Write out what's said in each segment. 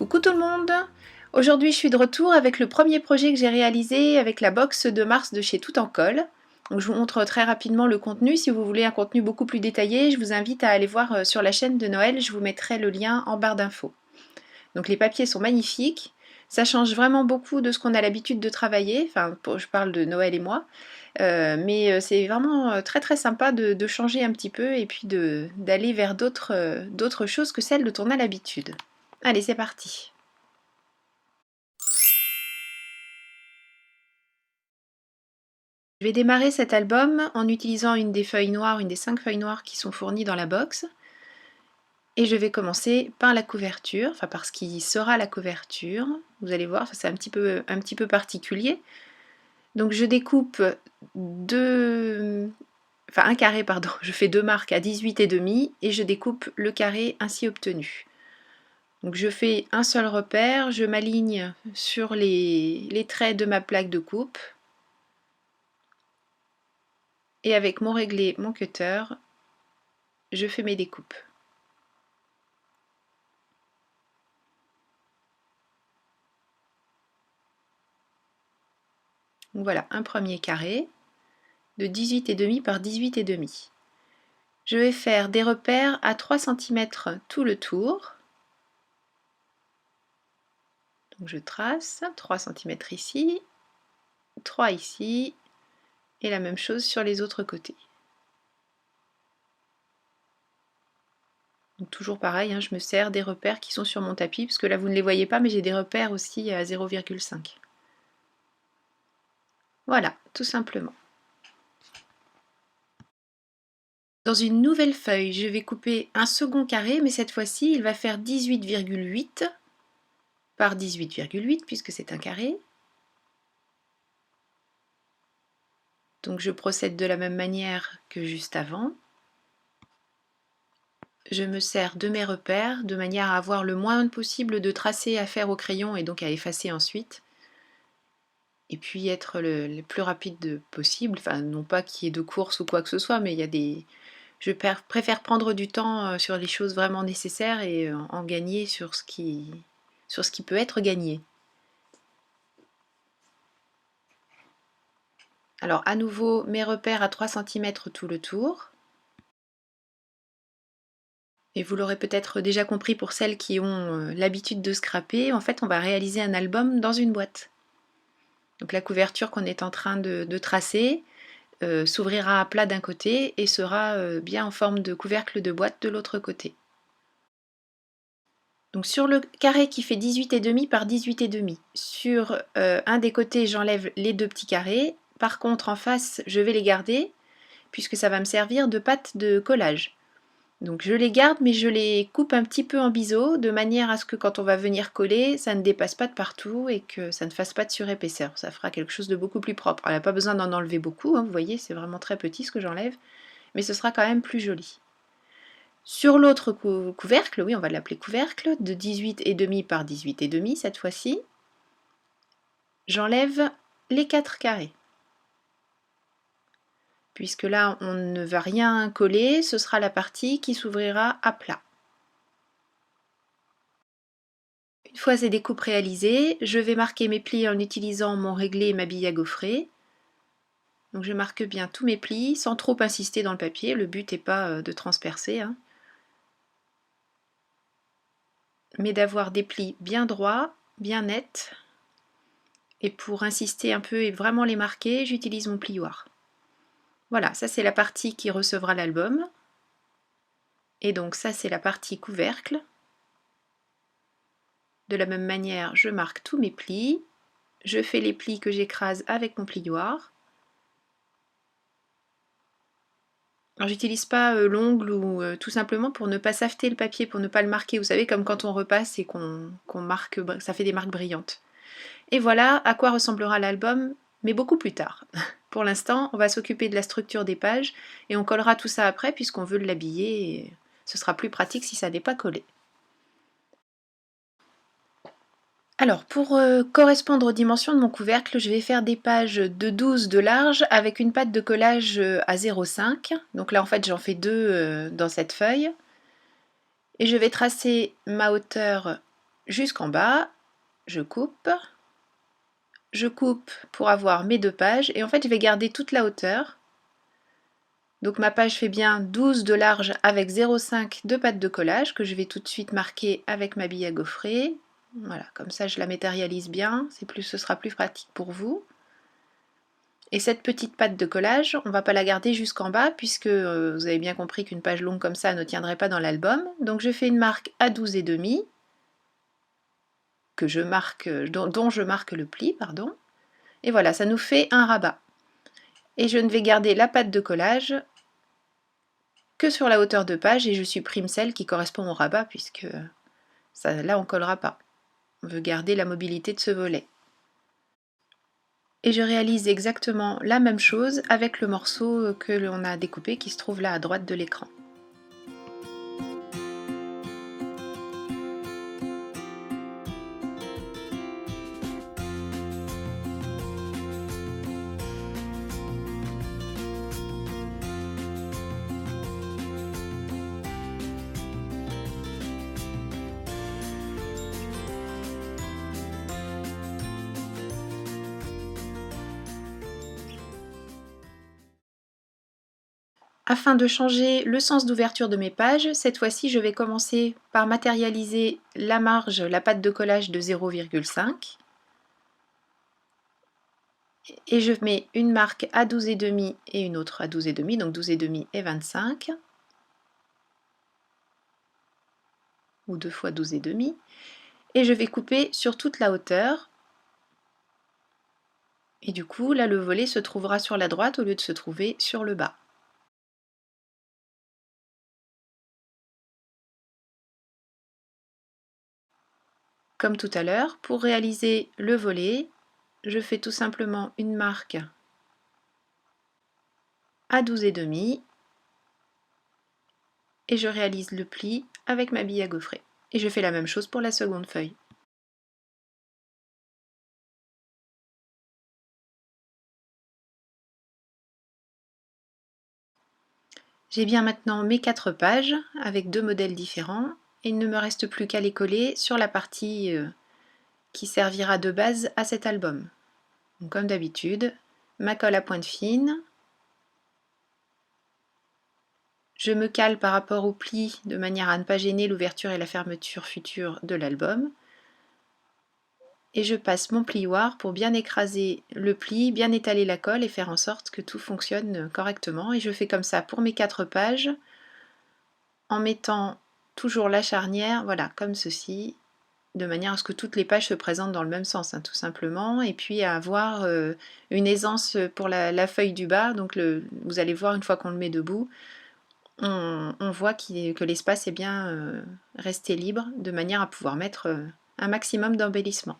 Coucou tout le monde! Aujourd'hui je suis de retour avec le premier projet que j'ai réalisé avec la box de mars de chez Tout en Colle. Donc je vous montre très rapidement le contenu. Si vous voulez un contenu beaucoup plus détaillé, je vous invite à aller voir sur la chaîne de Noël, je vous mettrai le lien en barre d'infos. Donc les papiers sont magnifiques, ça change vraiment beaucoup de ce qu'on a l'habitude de travailler, enfin je parle de Noël et moi, mais c'est vraiment très très sympa de changer un petit peu et puis d'aller vers d'autres choses que celles dont on a l'habitude. Allez, c'est parti! Je vais démarrer cet album en utilisant une des feuilles noires, une des 5 feuilles noires qui sont fournies dans la box. Et je vais commencer par la couverture, enfin par ce qui sera la couverture. Vous allez voir, c'est un petit peu particulier. Donc je découpe un carré, pardon, je fais 2 marques à 18,5 et je découpe le carré ainsi obtenu. Donc je fais un seul repère, je m'aligne sur les traits de ma plaque de coupe. Et avec mon réglé, mon cutter, je fais mes découpes. Donc voilà, un premier carré de 18,5 par 18,5. Je vais faire des repères à 3 cm tout le tour. Donc je trace 3 cm ici, 3 ici, et la même chose sur les autres côtés. Donc toujours pareil, hein, je me sers des repères qui sont sur mon tapis, parce que là vous ne les voyez pas, mais j'ai des repères aussi à 0,5. Voilà, tout simplement. Dans une nouvelle feuille, je vais couper un second carré, mais cette fois-ci, il va faire 18,8 par 18,8 puisque c'est un carré. Donc je procède de la même manière que juste avant. Je me sers de mes repères de manière à avoir le moins possible de tracés à faire au crayon et donc à effacer ensuite. Et puis être le plus rapide possible, enfin non pas qu'il y ait de course ou quoi que ce soit, mais il y a des... Je préfère prendre du temps sur les choses vraiment nécessaires et en gagner sur ce qui peut être gagné. Alors à nouveau mes repères à 3 cm tout le tour. Et vous l'aurez peut-être déjà compris pour celles qui ont l'habitude de scraper, en fait on va réaliser un album dans une boîte. Donc la couverture qu'on est en train de tracer s'ouvrira à plat d'un côté et sera bien en forme de couvercle de boîte de l'autre côté. Donc sur le carré qui fait 18,5 par 18,5, sur un des côtés j'enlève les deux petits carrés, par contre en face je vais les garder puisque ça va me servir de pâte de collage. Donc je les garde mais je les coupe un petit peu en biseau de manière à ce que quand on va venir coller, ça ne dépasse pas de partout et que ça ne fasse pas de surépaisseur. Ça fera quelque chose de beaucoup plus propre. Elle n'a pas besoin d'en enlever beaucoup, hein, vous voyez, c'est vraiment très petit ce que j'enlève, mais ce sera quand même plus joli. Sur l'autre couvercle, oui on va l'appeler couvercle, de 18,5 par 18,5 cette fois-ci, j'enlève les 4 carrés. Puisque là on ne va rien coller, ce sera la partie qui s'ouvrira à plat. Une fois ces découpes réalisées, je vais marquer mes plis en utilisant mon réglé et ma bille à gaufrer. Donc je marque bien tous mes plis sans trop insister dans le papier, le but n'est pas de transpercer, hein, mais d'avoir des plis bien droits, bien nets. Et pour insister un peu et vraiment les marquer, j'utilise mon plioir. Voilà, ça c'est la partie qui recevra l'album. Et donc ça c'est la partie couvercle. De la même manière, je marque tous mes plis. Je fais les plis que j'écrase avec mon plioir. Alors j'utilise pas l'ongle ou tout simplement pour ne pas safeter le papier, pour ne pas le marquer. Vous savez, comme quand on repasse et qu'on marque, ça fait des marques brillantes. Et voilà à quoi ressemblera l'album, mais beaucoup plus tard. Pour l'instant, on va s'occuper de la structure des pages et on collera tout ça après puisqu'on veut l'habiller et ce sera plus pratique si ça n'est pas collé. Alors pour correspondre aux dimensions de mon couvercle, je vais faire des pages de 12 de large avec une pâte de collage à 0,5. Donc là en fait j'en fais deux dans cette feuille. Et je vais tracer ma hauteur jusqu'en bas, je coupe pour avoir mes 2 pages, et en fait je vais garder toute la hauteur. Donc ma page fait bien 12 de large avec 0,5 de pâte de collage que je vais tout de suite marquer avec ma bille à gaufrer. Voilà, comme ça je la matérialise bien, ce sera plus pratique pour vous. Et cette petite pâte de collage, on ne va pas la garder jusqu'en bas puisque vous avez bien compris qu'une page longue comme ça ne tiendrait pas dans l'album. Donc je fais une marque à 12,5 que je marque, dont je marque le pli, pardon. Et voilà, ça nous fait un rabat. Et je ne vais garder la pâte de collage que sur la hauteur de page et je supprime celle qui correspond au rabat puisque ça, là on ne collera pas. On veut garder la mobilité de ce volet. Et je réalise exactement la même chose avec le morceau que l'on a découpé qui se trouve là à droite de l'écran. Afin de changer le sens d'ouverture de mes pages, cette fois-ci je vais commencer par matérialiser la marge, la pâte de collage de 0,5 et je mets une marque à 12,5 et une autre à 12,5, donc 12,5 et 25 ou 2 fois 12,5 et je vais couper sur toute la hauteur et du coup là le volet se trouvera sur la droite au lieu de se trouver sur le bas. Comme tout à l'heure, pour réaliser le volet, je fais tout simplement une marque à 12,5 et je réalise le pli avec ma bille à gaufrer. Et je fais la même chose pour la seconde feuille. J'ai bien maintenant mes 4 pages avec 2 modèles différents et il ne me reste plus qu'à les coller sur la partie qui servira de base à cet album. Donc, comme d'habitude, ma colle à pointe fine, je me cale par rapport au pli de manière à ne pas gêner l'ouverture et la fermeture future de l'album. Et je passe mon plioir pour bien écraser le pli, bien étaler la colle et faire en sorte que tout fonctionne correctement. Et je fais comme ça pour mes 4 pages en mettant toujours la charnière, voilà, comme ceci, de manière à ce que toutes les pages se présentent dans le même sens, hein, tout simplement, et puis à avoir une aisance pour la feuille du bas. Donc vous allez voir une fois qu'on le met debout, on voit que l'espace est bien resté libre, de manière à pouvoir mettre un maximum d'embellissement.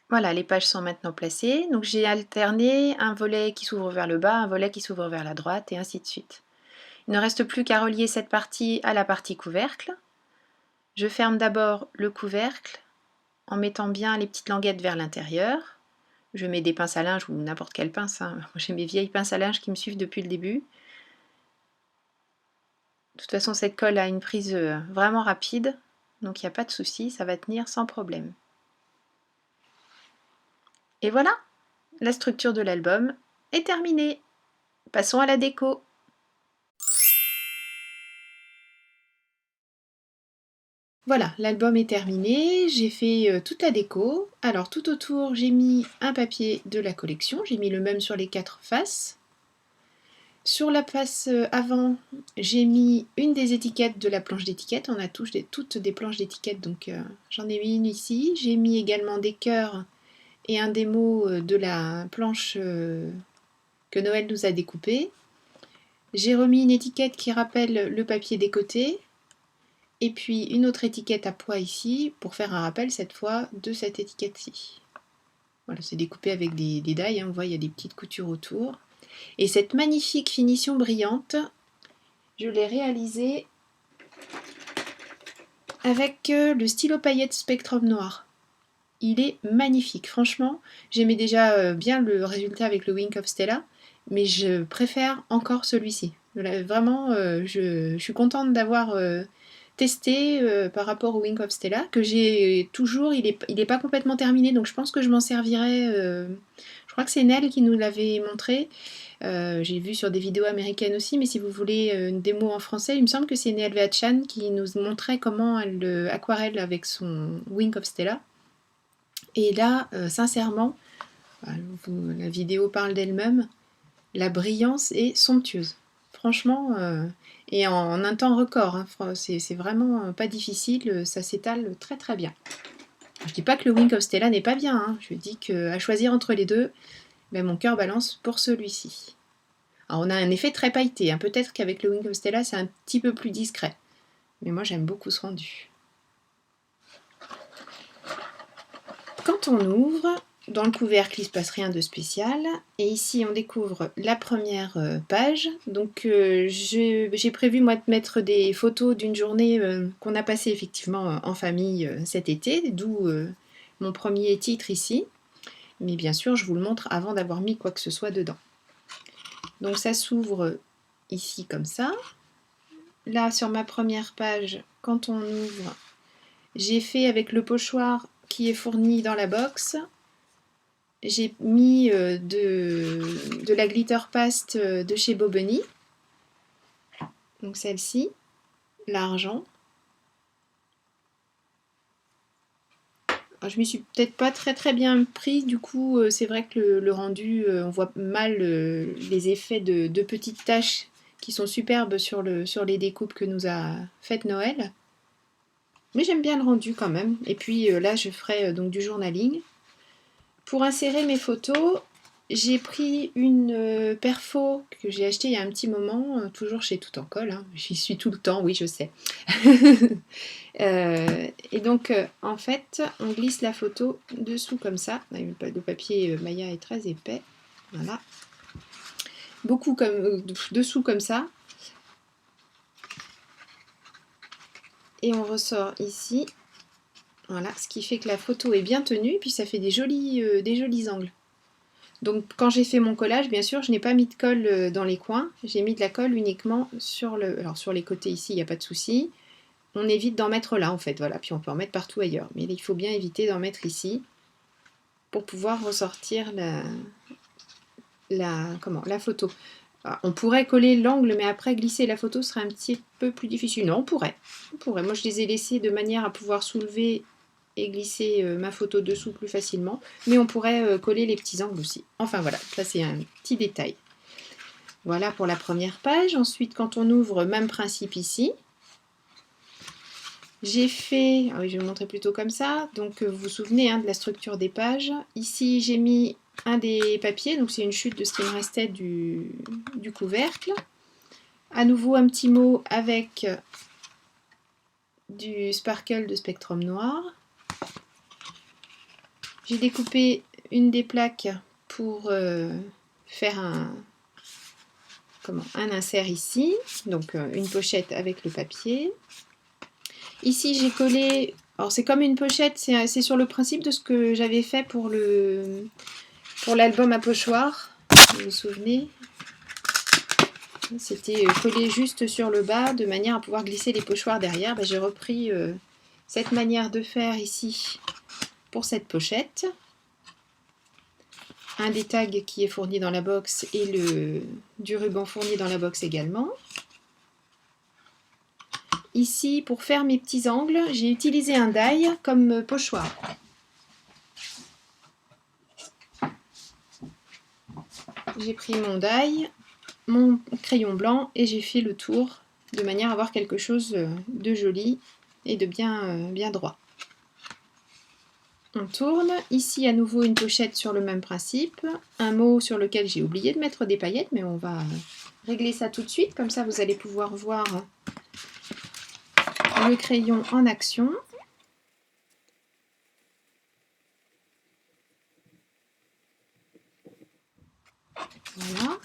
Voilà, les pages sont maintenant placées. Donc j'ai alterné un volet qui s'ouvre vers le bas, un volet qui s'ouvre vers la droite, et ainsi de suite. Il ne reste plus qu'à relier cette partie à la partie couvercle. Je ferme d'abord le couvercle en mettant bien les petites languettes vers l'intérieur. Je mets des pinces à linge ou n'importe quelle pince, hein. J'ai mes vieilles pinces à linge qui me suivent depuis le début. De toute façon, cette colle a une prise vraiment rapide, donc il n'y a pas de souci, ça va tenir sans problème. Et voilà, la structure de l'album est terminée. Passons à la déco. Voilà, l'album est terminé, j'ai fait toute la déco. Alors tout autour, j'ai mis un papier de la collection, j'ai mis le même sur les 4 faces. Sur la face avant, j'ai mis une des étiquettes de la planche d'étiquette. On a toutes des planches d'étiquette, donc j'en ai mis une ici. J'ai mis également des cœurs et un des mots de la planche que Noël nous a découpée. J'ai remis une étiquette qui rappelle le papier des côtés. Et puis une autre étiquette à poids ici, pour faire un rappel cette fois de cette étiquette-ci. Voilà, c'est découpé avec des die, hein, on voit il y a des petites coutures autour. Et cette magnifique finition brillante, je l'ai réalisée avec le stylo paillettes Spectrum Noir. Il est magnifique, franchement. J'aimais déjà bien le résultat avec le Wink of Stella, mais je préfère encore celui-ci. Vraiment, je suis contente d'avoir testé par rapport au Wink of Stella, que j'ai toujours, il est pas complètement terminé, donc je pense que je m'en servirai. Je crois que c'est Nell qui nous l'avait montré. J'ai vu sur des vidéos américaines aussi, mais si vous voulez une démo en français, il me semble que c'est Nell Veachan qui nous montrait comment elle aquarelle avec son Wink of Stella. Et là, sincèrement, la vidéo parle d'elle-même, la brillance est somptueuse. Franchement, et en un temps record, hein, c'est vraiment pas difficile, ça s'étale très très bien. Je dis pas que le Wink of Stella n'est pas bien, hein, je dis qu'à choisir entre les deux, ben mon cœur balance pour celui-ci. Alors on a un effet très pailleté, hein, peut-être qu'avec le Wink of Stella c'est un petit peu plus discret, mais moi j'aime beaucoup ce rendu. Quand on ouvre, dans le couvercle, il ne se passe rien de spécial. Et ici, on découvre la première page. Donc, j'ai prévu, moi, de mettre des photos d'une journée qu'on a passée effectivement en famille cet été, d'où mon premier titre ici. Mais bien sûr, je vous le montre avant d'avoir mis quoi que ce soit dedans. Donc, ça s'ouvre ici comme ça. Là, sur ma première page, quand on ouvre, j'ai fait avec le pochoir qui est fourni dans la box. J'ai mis de la glitter paste de chez Bobony. Donc celle-ci, l'argent. Je m'y suis peut-être pas très très bien prise, du coup c'est vrai que le rendu, on voit mal les effets de petites taches qui sont superbes sur les découpes que nous a faites Noël. Mais j'aime bien le rendu quand même. Et puis là je ferai donc du journaling. Pour insérer mes photos, j'ai pris une perfo que j'ai achetée il y a un petit moment, toujours chez Tout en Colle, hein. J'y suis tout le temps, oui je sais. Et donc en fait, on glisse la photo dessous comme ça. Le papier Maya est très épais, voilà. Beaucoup comme dessous comme ça. Et on ressort ici. Voilà, ce qui fait que la photo est bien tenue, puis ça fait des jolis angles. Donc quand j'ai fait mon collage, bien sûr, je n'ai pas mis de colle dans les coins, j'ai mis de la colle uniquement sur les côtés ici, il n'y a pas de souci. On évite d'en mettre là en fait, voilà, puis on peut en mettre partout ailleurs. Mais il faut bien éviter d'en mettre ici pour pouvoir ressortir la photo. Alors, on pourrait coller l'angle, mais après glisser la photo serait un petit peu plus difficile. Non, on pourrait. Moi je les ai laissés de manière à pouvoir soulever et glisser ma photo dessous plus facilement, mais on pourrait coller les petits angles aussi. Enfin voilà, ça c'est un petit détail. Voilà pour la première page. Ensuite, quand on ouvre, même principe ici. J'ai fait, ah oui, je vais vous montrer plutôt comme ça, donc vous vous souvenez de la structure des pages. Ici j'ai mis un des papiers, donc c'est une chute de ce qui me restait du couvercle. À nouveau un petit mot avec du sparkle de Spectrum Noir. J'ai découpé une des plaques pour faire un insert ici, donc une pochette avec le papier. Ici j'ai collé, alors c'est comme une pochette, c'est sur le principe de ce que j'avais fait pour l'album à pochoir, vous vous souvenez. C'était collé juste sur le bas de manière à pouvoir glisser les pochoirs derrière. J'ai repris cette manière de faire ici pour cette pochette. Un des tags qui est fourni dans la box et du ruban fourni dans la box également. Ici, pour faire mes petits angles, j'ai utilisé un die comme pochoir. J'ai pris mon die, mon crayon blanc et j'ai fait le tour de manière à avoir quelque chose de joli et de bien droit. On tourne. Ici, à nouveau, une pochette sur le même principe. Un mot sur lequel j'ai oublié de mettre des paillettes, mais on va régler ça tout de suite. Comme ça, vous allez pouvoir voir le crayon en action. Voilà.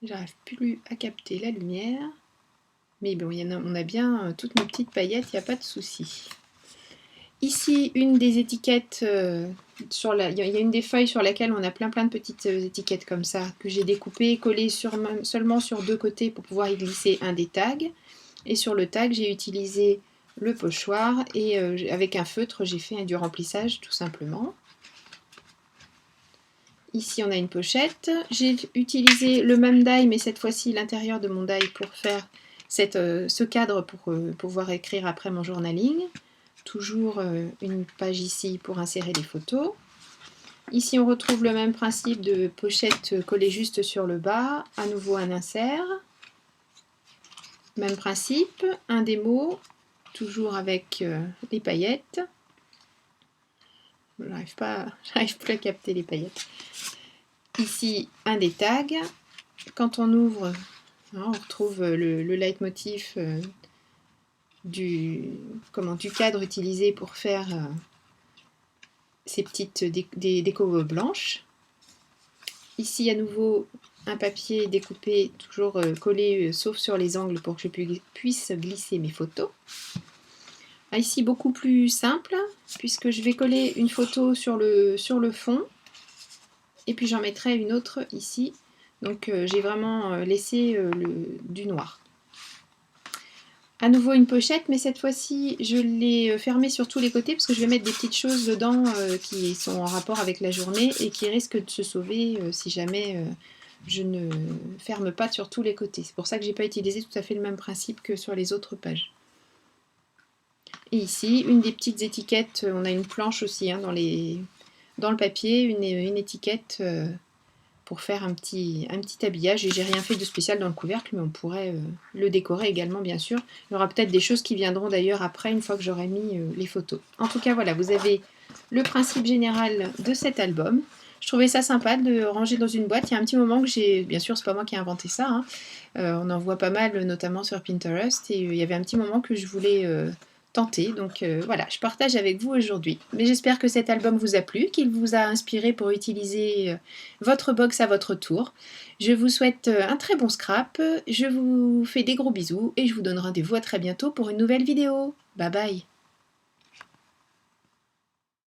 J'arrive plus à capter la lumière. Mais bon, on a bien toutes nos petites paillettes, il n'y a pas de souci. Ici, une des étiquettes, il y a une des feuilles sur laquelle on a plein de petites étiquettes comme ça, que j'ai découpées, collées seulement sur 2 côtés pour pouvoir y glisser un des tags. Et sur le tag, j'ai utilisé le pochoir et avec un feutre, j'ai fait du remplissage tout simplement. Ici, on a une pochette. J'ai utilisé le même die, mais cette fois-ci l'intérieur de mon die pour faire ce cadre pour pouvoir écrire après mon journaling. Toujours une page ici pour insérer les photos. Ici, on retrouve le même principe de pochette collée juste sur le bas. À nouveau, un insert. Même principe, un démo, toujours avec les paillettes. J'arrive plus à capter les paillettes. Ici, un des tags. Quand on ouvre, on retrouve le leitmotiv du cadre utilisé pour faire ces petites décos blanches. Ici, à nouveau, un papier découpé, toujours collé, sauf sur les angles pour que je puisse glisser mes photos. Ici, beaucoup plus simple, puisque je vais coller une photo sur le fond, et puis j'en mettrai une autre ici. Donc j'ai vraiment laissé du noir. À nouveau une pochette, mais cette fois-ci je l'ai fermée sur tous les côtés parce que je vais mettre des petites choses dedans qui sont en rapport avec la journée et qui risquent de se sauver si jamais je ne ferme pas sur tous les côtés. C'est pour ça que je n'ai pas utilisé tout à fait le même principe que sur les autres pages. Et ici, une des petites étiquettes, on a une planche aussi hein, dans le papier, une étiquette pour faire un petit habillage. Et j'ai rien fait de spécial dans le couvercle, mais on pourrait le décorer également, bien sûr. Il y aura peut-être des choses qui viendront d'ailleurs après, une fois que j'aurai mis les photos. En tout cas, voilà, vous avez le principe général de cet album. Je trouvais ça sympa de ranger dans une boîte. Il y a un petit moment que j'ai... Bien sûr, c'est pas moi qui ai inventé ça. Hein. On en voit pas mal, notamment sur Pinterest. Et il y avait un petit moment que je voulais tenter. Donc voilà, je partage avec vous aujourd'hui. Mais j'espère que cet album vous a plu, qu'il vous a inspiré pour utiliser votre box à votre tour. Je vous souhaite un très bon scrap. Je vous fais des gros bisous et je vous donne rendez-vous à très bientôt pour une nouvelle vidéo. Bye bye!